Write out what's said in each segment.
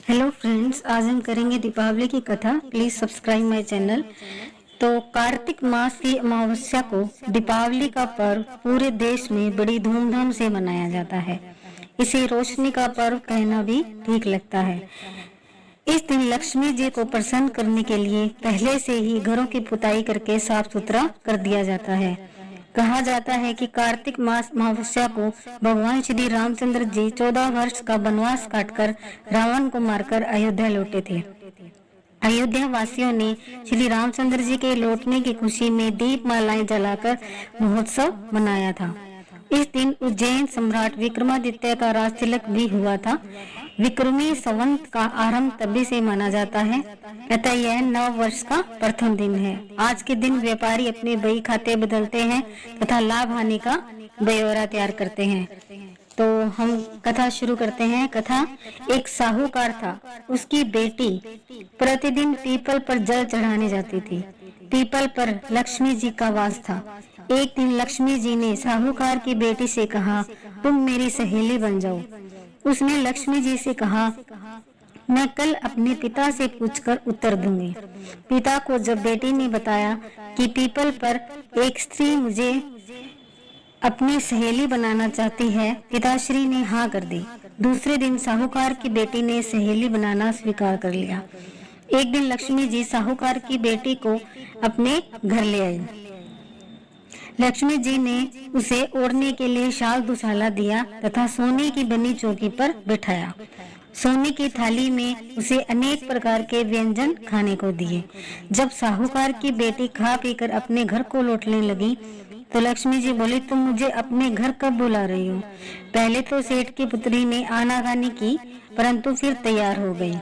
Hello friends, आज हम करेंगे दीपावली की कथा। Please subscribe my channel. तो कार्तिक मास की अमावस्या को दीपावली का पर्व पूरे देश में बड़ी धूमधाम से मनाया जाता है। इसे रोशनी का पर्व कहना भी ठीक लगता है। इस दिन लक्ष्मी जी को प्रसन्न करने के लिए पहले से ही घरों की पुताई करके साफ सुथरा कर दिया जाता है। कहा जाता है कि कार्तिक मास अमावस्या को भगवान श्री रामचंद्र जी 14 वर्ष का वनवास काटकर रावण को मारकर अयोध्या लौटे थे। अयोध्या वासियों ने श्री रामचंद्र जी के लौटने की खुशी में दीप मालाएं जलाकर महोत्सव मनाया था। इस दिन उज्जैन सम्राट विक्रमादित्य का राज तिलक भी हुआ था। विक्रमी संवत का आरंभ तभी से माना जाता है, अतः यह नव वर्ष का प्रथम दिन है। आज के दिन व्यापारी अपने बही खाते बदलते हैं तथा लाभ हानि का ब्यौरा तैयार करते हैं। तो हम कथा शुरू करते हैं। कथा, एक साहूकार था। उसकी बेटी प्रतिदिन पीपल पर जल चढ़ाने जाती थी। पीपल पर लक्ष्मी जी का वास था। एक दिन लक्ष्मी जी ने साहूकार की बेटी से कहा, तुम मेरी सहेली बन जाओ। उसने लक्ष्मी जी से कहा, मैं कल अपने पिता से पूछकर उत्तर दूंगी। पिता को जब बेटी ने बताया कि पीपल पर एक स्त्री मुझे अपनी सहेली बनाना चाहती है, पिताश्री ने हाँ कर दी। दूसरे दिन साहूकार की बेटी ने सहेली बनाना स्वीकार कर लिया। एक दिन लक्ष्मी जी साहूकार की बेटी को अपने घर ले आई। लक्ष्मी जी ने उसे ओढ़ने के लिए शाल दुसाला दिया तथा सोने की बनी चौकी पर बिठाया। सोने की थाली में उसे अनेक प्रकार के व्यंजन खाने को दिए। जब साहूकार की बेटी खा पीकर अपने घर को लौटने लगी तो लक्ष्मी जी बोली, तुम मुझे अपने घर कब बुला रही हो? पहले तो सेठ की पुत्री ने आनाकानी की, परंतु फिर तैयार हो गई।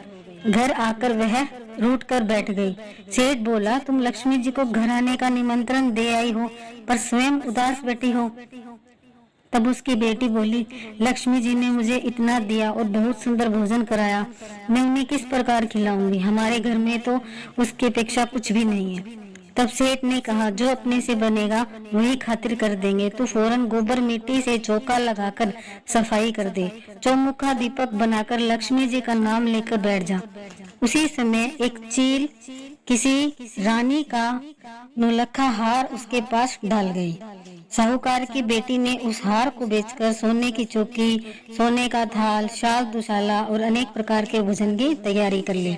घर आकर वह रूठ कर बैठ गई। सेठ बोला, तुम लक्ष्मी जी को घर आने का निमंत्रण दे आई हो, पर स्वयं उदास बैठी हो। तब उसकी बेटी बोली, लक्ष्मी जी ने मुझे इतना दिया और बहुत सुंदर भोजन कराया, मैं उन्हें किस प्रकार खिलाऊंगी? हमारे घर में तो उसकी अपेक्षा कुछ भी नहीं है। तब सेठ ने कहा, जो अपने से बनेगा वही खातिर कर देंगे। तो फौरन गोबर मिट्टी से चौका लगाकर सफाई कर दे। चौमुखा दीपक बनाकर लक्ष्मी जी का नाम लेकर बैठ जा। उसी समय एक चील किसी रानी का नौलखा हार उसके पास डाल गई। साहूकार की बेटी ने उस हार को बेचकर सोने की चौकी, सोने का थाल, शाल दुसाला और अनेक प्रकार के भोजन की तैयारी कर ली।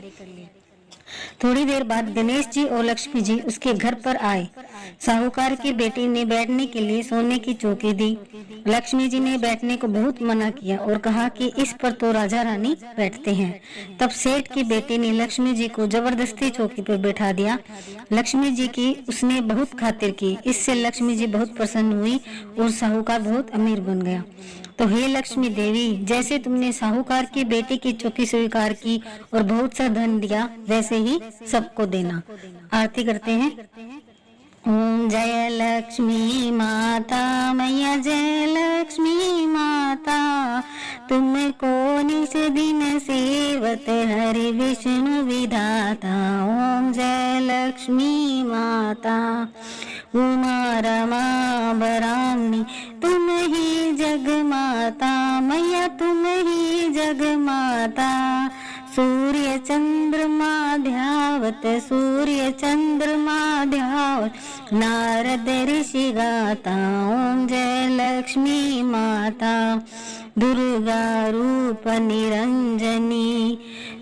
थोड़ी देर बाद गणेश जी और लक्ष्मी जी उसके घर पर आए। साहूकार की बेटी ने बैठने के लिए सोने की चौकी दी। लक्ष्मी जी ने बैठने को बहुत मना किया और कहा कि इस पर तो राजा रानी बैठते हैं। तब सेठ की बेटी ने लक्ष्मी जी को जबरदस्ती चौकी पर बैठा दिया। लक्ष्मी जी की उसने बहुत खातिर की। इससे लक्ष्मी जी बहुत प्रसन्न हुई और साहूकार बहुत अमीर बन गया। तो हे लक्ष्मी देवी, जैसे तुमने साहूकार की बेटी की चौकी स्वीकार की और बहुत सा धन दिया, वैसे ही सबको देना। आरती करते हैं। ओम जय लक्ष्मी माता, मैया जय लक्ष्मी माता, तुमको निस दिन सेवत हरि विष्णु विधाता। ओम जय लक्ष्मी माता, उमा रमा बरानी, तुम ही जग माता, मैया तुम ही जग माता। सूर्य चंद्रमा ध्यावत, सूर्य चंद्रमा ध्यावत, नारद ऋषि गाता। ओम जय लक्ष्मी माता, दुर्गा रूप निरंजनी,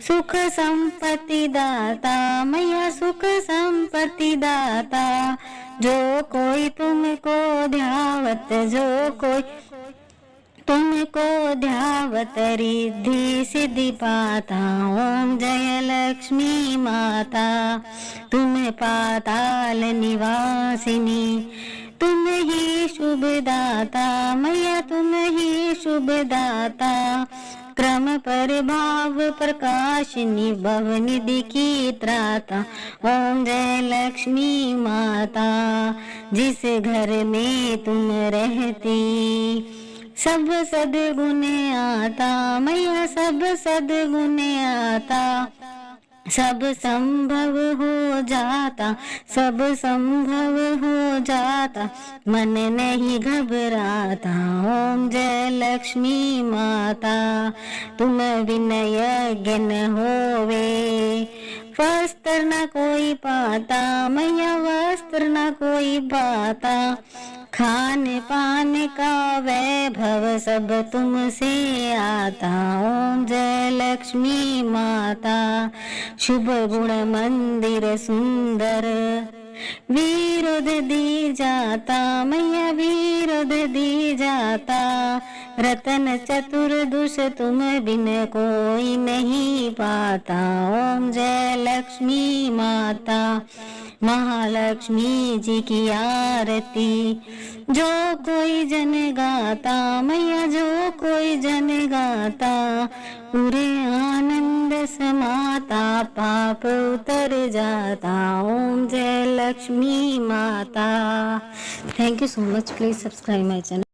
सुख संपत्ति दाता, मैया सुख संपत्ति दाता। जो कोई तुमको ध्यावत, जो कोई तुमको ध्यावत, रिद्धि सिद्धि पाता। ओम जय लक्ष्मी माता, तुम पाताल निवासिनी, तुम ही शुभ दाता, मैया तुम ही शुभ दाता। क्रम पर भाव प्रकाशिनी, भव निधि की त्राता। ओम जय लक्ष्मी माता, जिस घर में तुम रहती, सब सद्गुण आता, मैया सब सद्गुण आता। सब संभव हो जाता, सब संभव हो जाता, मन नहीं घबराता। ओम जय लक्ष्मी माता, तुम बिन यज्ञ न होवे, वस्त्र न कोई पाता, मैया वस्त्र न कोई पाता। खान पान का वैभव सब तुमसे आता। ओम जय लक्ष्मी माता, शुभ गुण मंदिर सुंदर, विरोध दी जाता, मैया विरोध दी जाता। रतन चतुर्दुष तुम बिन कोई नहीं पाता। ओम जय लक्ष्मी माता, महालक्ष्मी जी की आरती जो कोई जन गाता, मैया जो कोई जन गाता, पूरे आनंद समाता, पाप उतर जाता। ओम जय लक्ष्मी माता। Thank you so much. Please subscribe my channel.